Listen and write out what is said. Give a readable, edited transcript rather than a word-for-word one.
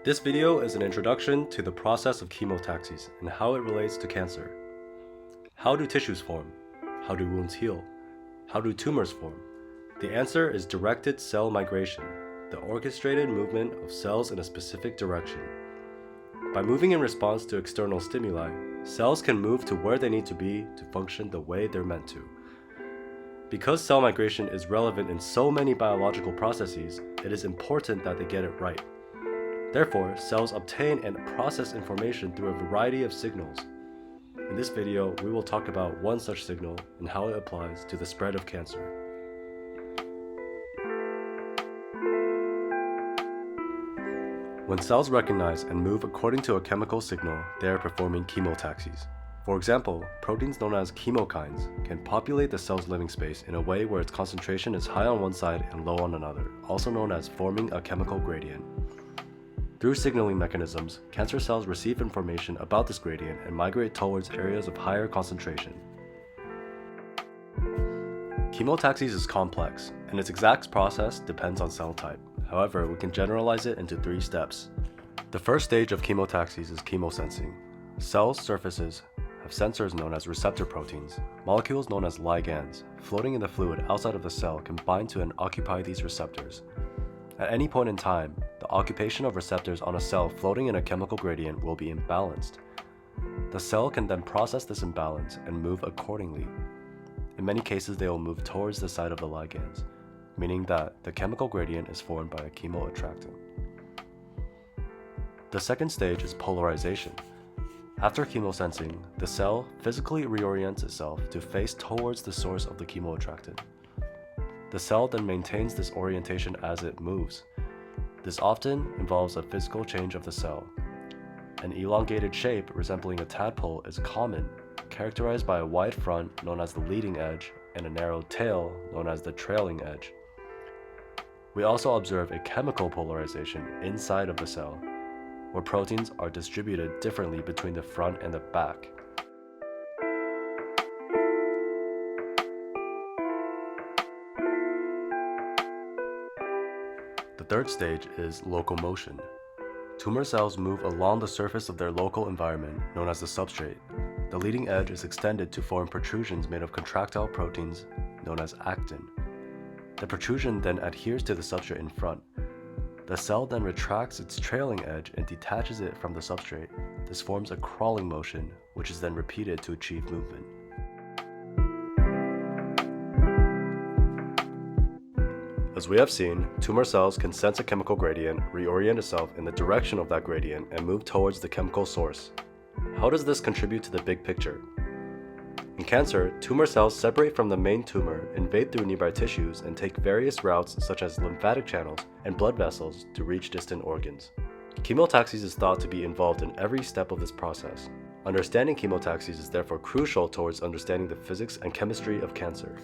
This video is an introduction to the process of chemotaxis and how it relates to cancer. How do tissues form? How do wounds heal? How do tumors form? The answer is directed cell migration, the orchestrated movement of cells in a specific direction. By moving in response to external stimuli, cells can move to where they need to be to function the way they're meant to. Because cell migration is relevant in so many biological processes, it is important that they get it right. Therefore, cells obtain and process information through a variety of signals. In this video, we will talk about one such signal and how it applies to the spread of cancer. When cells recognize and move according to a chemical signal, they are performing chemotaxis. For example, proteins known as chemokines can populate the cell's living space in a way where its concentration is high on one side and low on another, also known as forming a chemical gradient. Through signaling mechanisms, cancer cells receive information about this gradient and migrate towards areas of higher concentration. Chemotaxis is complex, and its exact process depends on cell type. However, we can generalize it into 3 steps. The first stage of chemotaxis is chemosensing. Cell surfaces have sensors known as receptor proteins. Molecules known as ligands, floating in the fluid outside of the cell, can bind to and occupy these receptors. At any point in time, the occupation of receptors on a cell floating in a chemical gradient will be imbalanced. The cell can then process this imbalance and move accordingly. In many cases, they will move towards the side of the ligands, meaning that the chemical gradient is formed by a chemoattractant. The second stage is polarization. After chemosensing, the cell physically reorients itself to face towards the source of the chemoattractant. The cell then maintains this orientation as it moves. This often involves a physical change of the cell. An elongated shape resembling a tadpole is common, characterized by a wide front known as the leading edge and a narrow tail known as the trailing edge. We also observe a chemical polarization inside of the cell, where proteins are distributed differently between the front and the back. The third stage is locomotion. Tumor cells move along the surface of their local environment, known as the substrate. The leading edge is extended to form protrusions made of contractile proteins, known as actin. The protrusion then adheres to the substrate in front. The cell then retracts its trailing edge and detaches it from the substrate. This forms a crawling motion, which is then repeated to achieve movement. As we have seen, tumor cells can sense a chemical gradient, reorient itself in the direction of that gradient, and move towards the chemical source. How does this contribute to the big picture? In cancer, tumor cells separate from the main tumor, invade through nearby tissues, and take various routes such as lymphatic channels and blood vessels to reach distant organs. Chemotaxis is thought to be involved in every step of this process. Understanding chemotaxis is therefore crucial towards understanding the physics and chemistry of cancer.